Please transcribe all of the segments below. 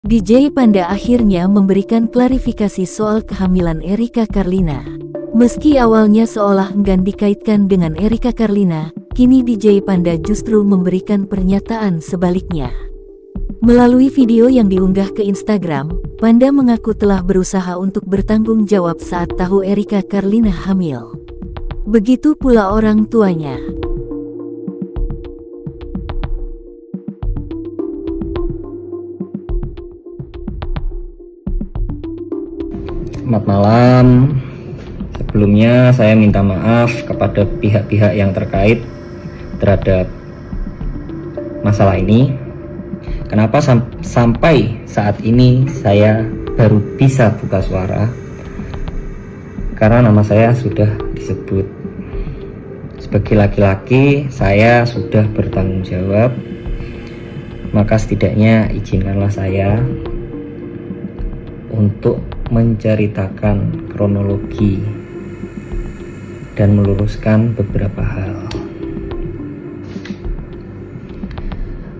DJ Panda akhirnya memberikan klarifikasi soal kehamilan Erika Carlina. Meski awalnya seolah enggan dikaitkan dengan Erika Carlina, kini DJ Panda justru memberikan pernyataan sebaliknya. Melalui video yang diunggah ke Instagram, Panda mengaku telah berusaha untuk bertanggung jawab saat tahu Erika Carlina hamil. Begitu pula orang tuanya. Selamat malam. Sebelumnya saya minta maaf kepada pihak-pihak yang terkait terhadap masalah ini. Kenapa sampai saat ini saya baru bisa buka suara? Karena nama saya sudah disebut. Sebagai laki-laki, saya sudah bertanggung jawab. Maka setidaknya izinkanlah saya untuk menceritakan kronologi dan meluruskan beberapa hal.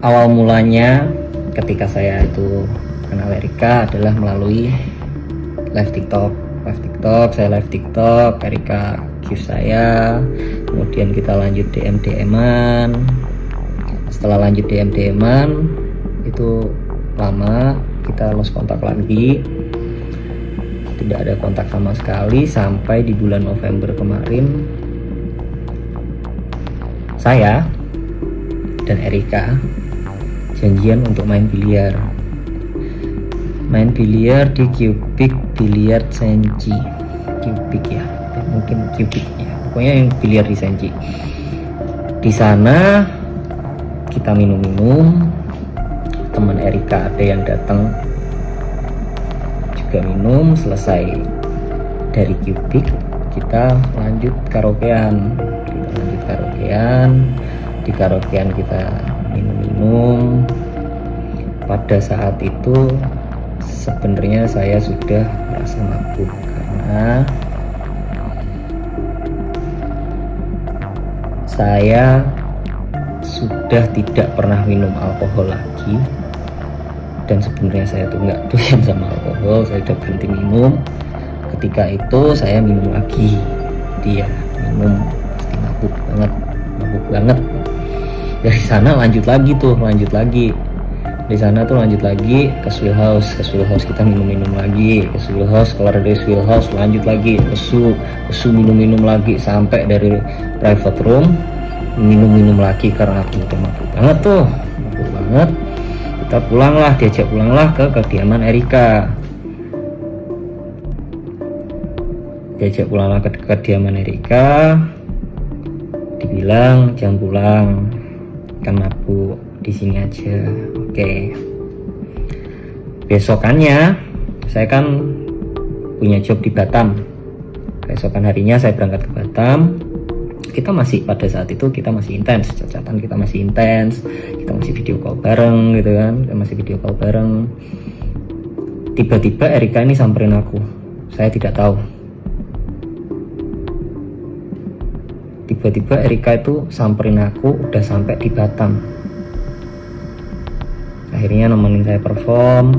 Awal mulanya ketika saya itu kenal Erika adalah melalui live TikTok. Saya live TikTok, Erika give saya, kemudian kita lanjut DM-an. Setelah lanjut DM-an itu lama, kita lost kontak lagi. Tidak ada kontak sama sekali sampai di bulan November kemarin saya dan Erika janjian untuk main biliar di Cubic Billiard Senji. Cubic ya, mungkin Cubic ya, pokoknya yang biliar di Senji. Di sana kita minum-minum, teman Erika ada yang datang juga minum. Selesai dari Cubic kita lanjut karaokean. Di karaokean kita minum-minum. Pada saat itu sebenarnya saya sudah merasa mabuk karena saya sudah tidak pernah minum alkohol lagi. Dan sebenarnya saya tuh nggak doyan sama alkohol, saya udah berhenti minum. Ketika itu saya minum lagi, dia minum pasti mabuk banget. Dari sana lanjut lagi. Di sana tuh lanjut lagi ke Swill House kita minum lagi, ke Swill House, keluar dari Swill House lanjut lagi ke Su minum lagi sampai dari private room minum lagi karena aku udah mabuk banget. Kita diajak pulanglah ke kediaman Erika. Dibilang jangan pulang, kan mabuk di sini aja. Oke. Besokannya saya kan punya job di Batam. Besokan harinya saya berangkat ke Batam. Kita masih pada saat itu kita masih intens cacatan, kita masih video call bareng gitu kan, tiba-tiba Erika ini samperin aku, saya tidak tahu. Tiba-tiba Erika itu samperin aku udah sampai di Batam. Akhirnya nemenin saya perform,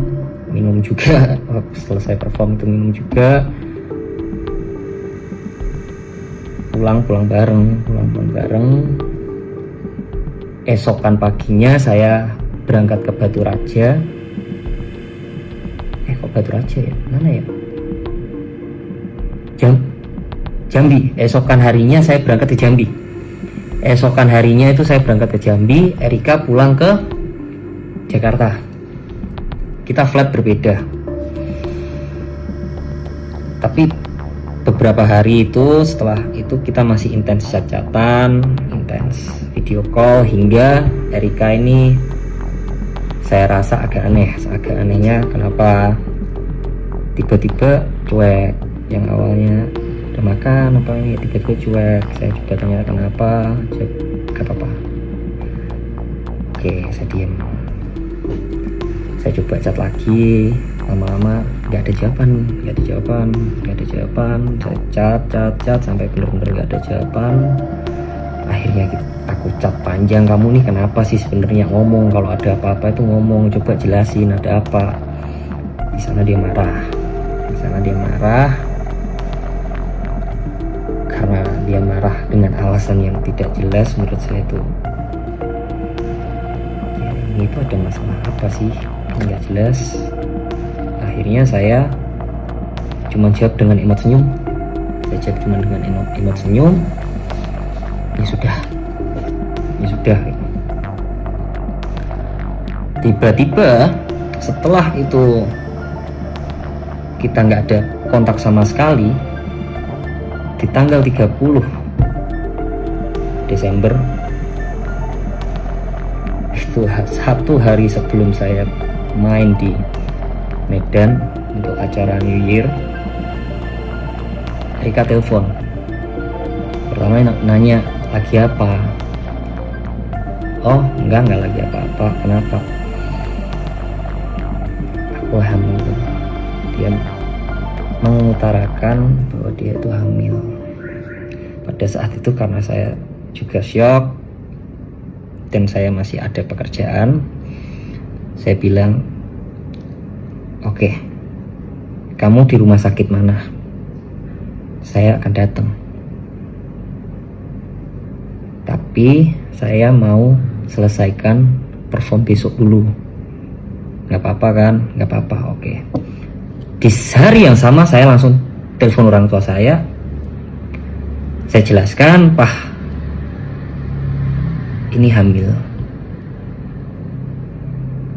minum juga. Selesai perform itu minum juga. Pulang bareng. Esokan paginya saya berangkat ke Batu Raja. Kok Batu Raja ya? Mana ya? Jambi. Esokan harinya saya berangkat ke Jambi. Erika pulang ke Jakarta. Kita flight berbeda. Tapi beberapa hari itu setelah itu kita masih intens chat-chatan, intens video call, hingga Erika ini saya rasa agak anehnya kenapa tiba-tiba cuek. Yang awalnya udah makan apa ini tiba-tiba cuek. Saya coba tanya kenapa, kata apa. Oke, saya diam. Saya coba chat lagi, lama-lama nggak ada jawaban. Saya chat sampai benar-benar nggak ada jawaban. Akhirnya aku chat panjang, kamu nih kenapa sih sebenarnya, ngomong kalau ada apa-apa itu ngomong, coba jelasin ada apa. Di sana dia marah. Karena dia marah dengan alasan yang tidak jelas. Menurut saya itu ya, ini itu ada masalah apa sih, nggak jelas. Akhirnya saya cuma jawab dengan emot senyum. Ya sudah. Tiba-tiba setelah itu kita nggak ada kontak sama sekali. Di tanggal 30 Desember, itu 1 hari sebelum saya main di Medan untuk acara New Year, Erika telepon. Pertama nanya, lagi apa? Oh enggak lagi apa-apa. Kenapa? Aku hamil. Dia mengutarakan bahwa dia itu hamil. Pada saat itu karena saya juga syok dan saya masih ada pekerjaan, saya bilang, oke, kamu di rumah sakit mana? Saya akan datang. Tapi saya mau selesaikan perform besok dulu. Gak apa-apa kan? Gak apa-apa, oke. Di hari yang sama saya langsung telepon orang tua saya. Saya jelaskan, Pak, ini hamil.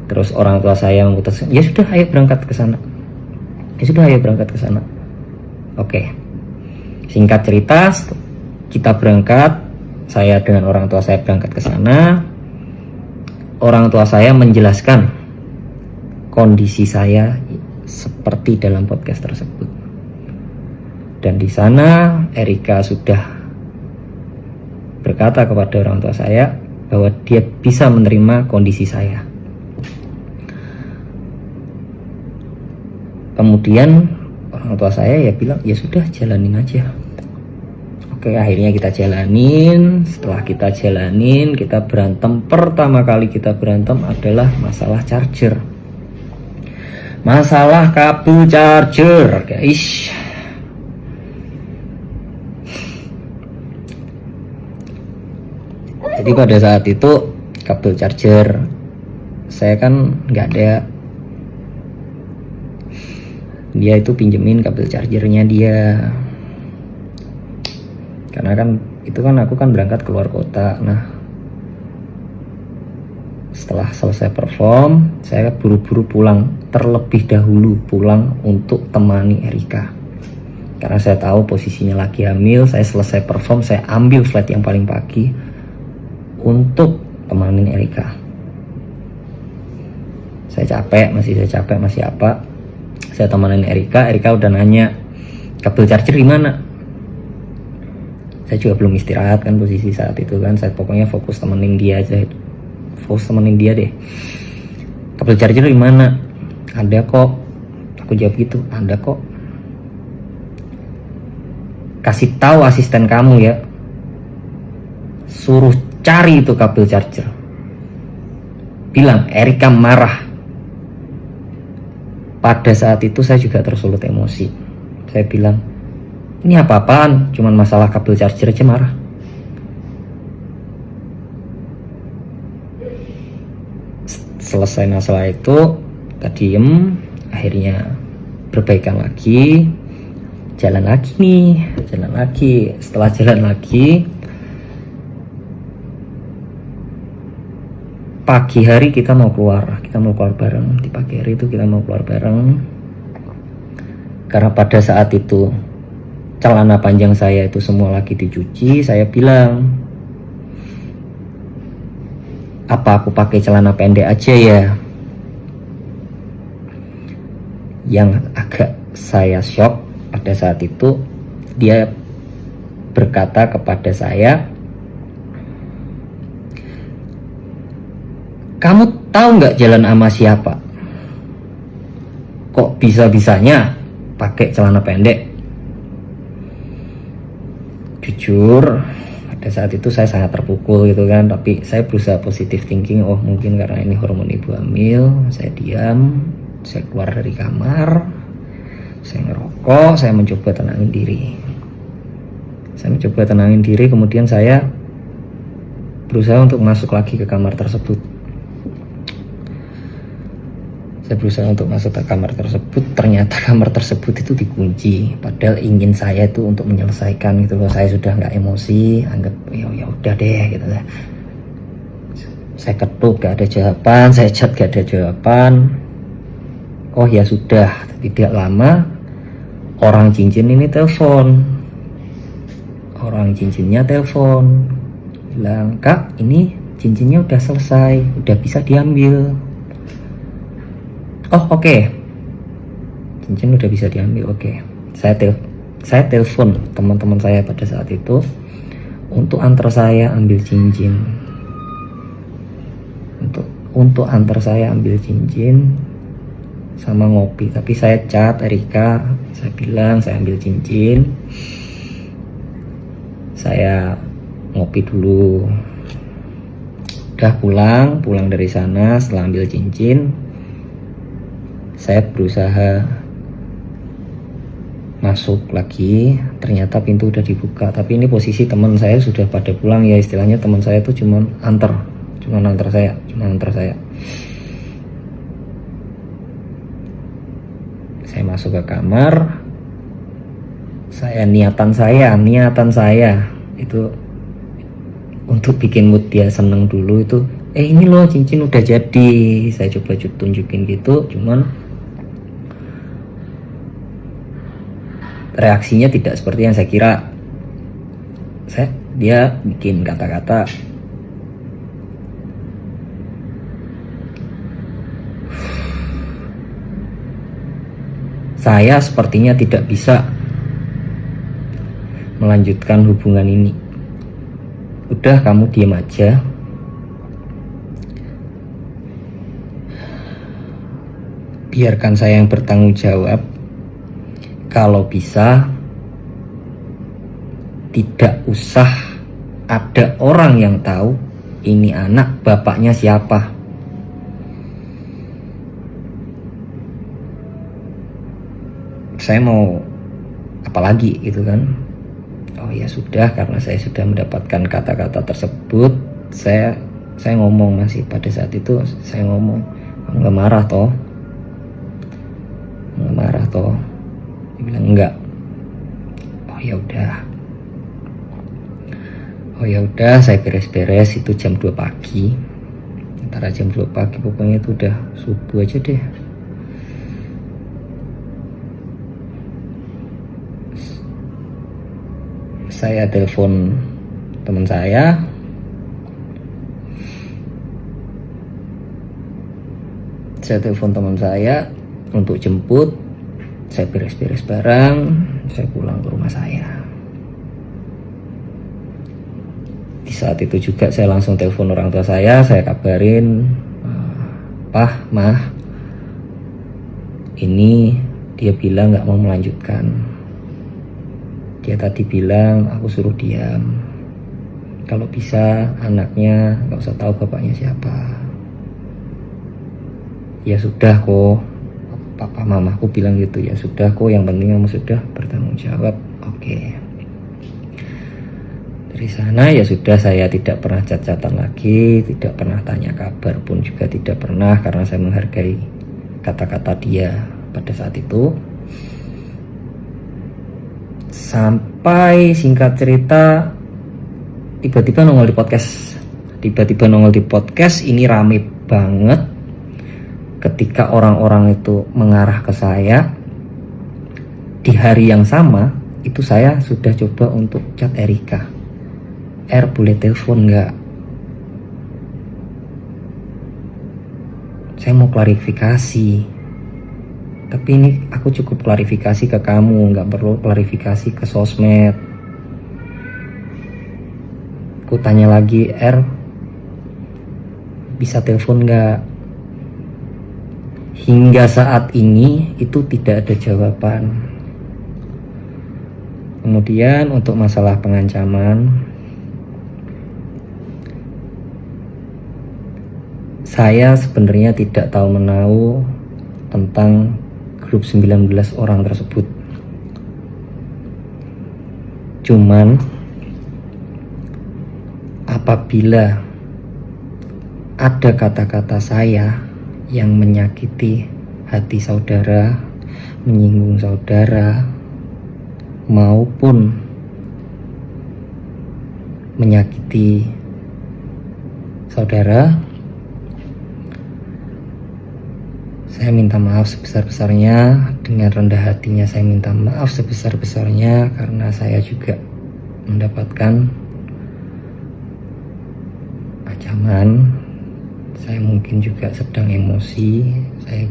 Terus orang tua saya memutuskan, ya sudah, ayo berangkat ke sana. Oke. Singkat cerita, kita berangkat. Saya dengan orang tua saya berangkat ke sana. Orang tua saya menjelaskan kondisi saya seperti dalam podcast tersebut. Dan di sana Erika sudah berkata kepada orang tua saya bahwa dia bisa menerima kondisi saya. Kemudian orang tua saya ya bilang, ya sudah, jalanin aja. Oke, akhirnya kita jalanin. Setelah kita jalanin, kita berantem. Pertama kali kita berantem adalah masalah charger. Masalah kabel charger, guys. Jadi pada saat itu kabel charger saya kan nggak ada. Dia itu pinjemin kabel chargernya dia. Karena kan itu kan aku kan berangkat keluar kota. Nah, setelah selesai perform, saya buru-buru pulang, terlebih dahulu pulang untuk temani Erika. Karena saya tahu posisinya lagi hamil. Saya selesai perform, saya ambil flight yang paling pagi untuk temanin Erika. Saya capek, masih apa. Saya temanin Erika udah nanya, kabel charger di mana? Saya juga belum istirahat kan posisi saat itu kan. Saya pokoknya fokus temenin dia aja. Deh. Kabel charger di mana? Ada kok. Aku jawab gitu, ada kok. Kasih tahu asisten kamu ya. Suruh cari itu kabel charger. Bilang Erika marah. Pada saat itu saya juga tersulut emosi. Saya bilang, ini apa-apaan? Cuman masalah kabel charger aja marah. Selesai masalah itu, kita diem. Akhirnya berbaikan lagi. Jalan lagi. Setelah jalan lagi, pagi hari kita mau keluar bareng. Di pagi hari itu kita mau keluar bareng. Karena pada saat itu celana panjang saya itu semua lagi dicuci. Saya bilang, apa aku pakai celana pendek aja ya? Yang agak saya shock pada saat itu, dia berkata kepada saya, kamu tahu nggak jalan sama siapa? Kok bisa-bisanya pakai celana pendek? Jujur, pada saat itu saya sangat terpukul gitu kan. Tapi saya berusaha positive thinking. Oh mungkin karena ini hormon ibu hamil. Saya diam. Saya keluar dari kamar, saya ngerokok, saya mencoba tenangin diri. Kemudian saya berusaha untuk masuk lagi ke kamar tersebut. Ternyata kamar tersebut itu dikunci. Padahal ingin saya itu untuk menyelesaikan gitu loh. Saya sudah nggak emosi, anggap ya udah deh gitu lah. Saya ketuk gak ada jawaban, saya chat gak ada jawaban. Oh ya sudah, tidak lama orang cincinnya telepon, bilang, "Kak, ini cincinnya udah selesai, udah bisa diambil." Oh oke. Cincin udah bisa diambil, oke. Saya telepon teman-teman saya pada saat itu untuk antar saya ambil cincin. Untuk antar saya ambil cincin sama ngopi. Tapi saya chat Erika, saya bilang saya ambil cincin, saya ngopi dulu. Udah pulang dari sana. Setelah ambil cincin, saya berusaha masuk lagi. Ternyata pintu udah dibuka, tapi ini posisi teman saya sudah pada pulang ya, istilahnya teman saya tuh cuman antar saya. Saya masuk ke kamar. Niatan saya itu untuk bikin mood dia seneng dulu itu. Ini loh cincin udah jadi. Saya coba tunjukin gitu, cuman reaksinya tidak seperti yang saya kira. Dia bikin kata-kata, "Saya sepertinya tidak bisa melanjutkan hubungan ini. Udah, kamu diam aja. Biarkan saya yang bertanggung jawab. Kalau bisa, tidak usah ada orang yang tahu ini anak bapaknya siapa." Saya mau apa lagi gitu kan. Oh ya sudah, karena saya sudah mendapatkan kata-kata tersebut, saya ngomong, masih pada saat itu saya ngomong, "Kamu nggak marah toh?" Dia bilang enggak. Oh ya udah, saya beres-beres. Itu jam 2 pagi. Antara jam 2 pagi pokoknya itu udah subuh aja deh. Saya telepon teman saya. Untuk jemput. Saya beres-beres barang, saya pulang ke rumah saya. Di saat itu juga saya langsung telepon orang tua saya kabarin, "Pah, Mah, ini dia bilang gak mau melanjutkan. Dia tadi bilang aku suruh diam. Kalau bisa anaknya gak usah tahu bapaknya siapa." Ya sudah kok, papa mamaku bilang gitu. Ya sudah kok, yang penting kamu sudah bertanggung jawab. Oke. Dari sana ya sudah, saya tidak pernah chat-chatan lagi, tidak pernah tanya kabar pun juga tidak pernah, karena saya menghargai kata-kata dia pada saat itu. Sampai singkat cerita tiba-tiba nongol di podcast. Ini rame banget ketika orang-orang itu mengarah ke saya. Di hari yang sama itu saya sudah coba untuk chat Erika, boleh telepon nggak? Saya mau klarifikasi. Tapi ini aku cukup klarifikasi ke kamu, nggak perlu klarifikasi ke sosmed. Aku tanya lagi, bisa telepon nggak? Hingga saat ini itu tidak ada jawaban. Kemudian untuk masalah pengancaman, saya sebenarnya tidak tahu menahu tentang grup 19 orang tersebut. Cuman apabila ada kata-kata saya yang menyakiti hati saudara, menyinggung saudara, maupun menyakiti saudara, saya minta maaf sebesar-besarnya. Dengan rendah hatinya saya minta maaf sebesar-besarnya, karena saya juga mendapatkan ancaman. Saya mungkin juga sedang emosi, saya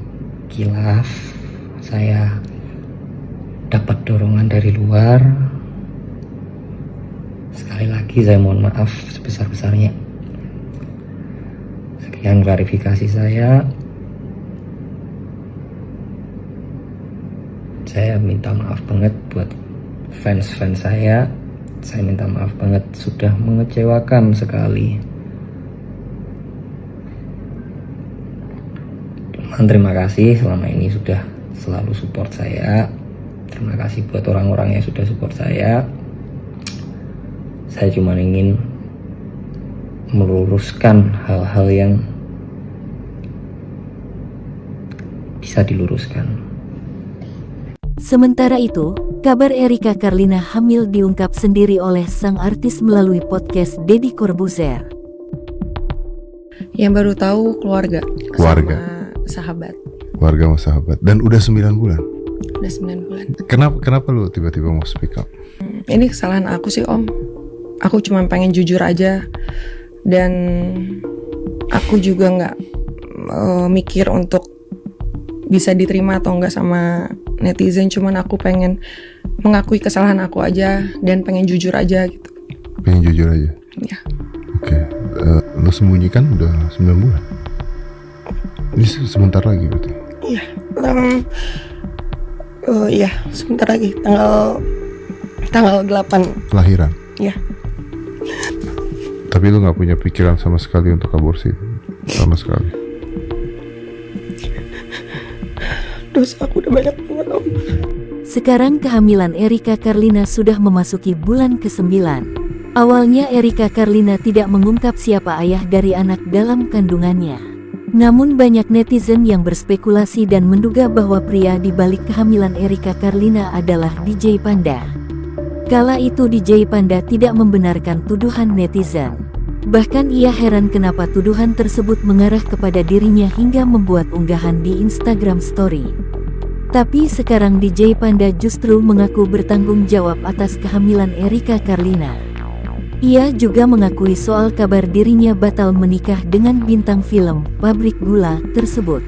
kilaf, saya dapat dorongan dari luar. Sekali lagi saya mohon maaf sebesar-besarnya. Sekian klarifikasi saya. Saya minta maaf banget buat fans-fans saya. Saya minta maaf banget sudah mengecewakan sekali. Terima kasih selama ini sudah selalu support saya. Terima kasih buat orang-orang yang sudah support saya. Saya cuma ingin meluruskan hal-hal yang bisa diluruskan. Sementara itu, kabar Erika Carlina hamil diungkap sendiri oleh sang artis melalui podcast Deddy Corbuzier. Yang baru tahu keluarga. Sama sahabat. Keluarga sama sahabat. Dan udah 9 bulan. Udah 9 bulan. Kenapa lu tiba-tiba mau speak up? Ini kesalahan aku sih, Om. Aku cuma pengen jujur aja. Dan aku juga gak mikir untuk bisa diterima atau enggak sama netizen. Cuman aku pengen mengakui kesalahan aku aja dan pengen jujur aja gitu. Pengen jujur aja? Ya. Oke. Lo sembunyikan udah 9 bulan? Ini sebentar lagi berarti? Iya. Iya, sebentar lagi. Tanggal 8. Kelahiran? Iya. Tapi lo gak punya pikiran sama sekali untuk aborsi? Sama sekali? Dosa aku udah banyak banget, Om. Sekarang kehamilan Erika Carlina sudah memasuki bulan ke-9. Awalnya Erika Carlina tidak mengungkap siapa ayah dari anak dalam kandungannya. Namun banyak netizen yang berspekulasi dan menduga bahwa pria di balik kehamilan Erika Carlina adalah DJ Panda. Kala itu DJ Panda tidak membenarkan tuduhan netizen. Bahkan ia heran kenapa tuduhan tersebut mengarah kepada dirinya hingga membuat unggahan di Instagram Story. Tapi sekarang DJ Panda justru mengaku bertanggung jawab atas kehamilan Erika Carlina. Ia juga mengakui soal kabar dirinya batal menikah dengan bintang film Pabrik Gula tersebut.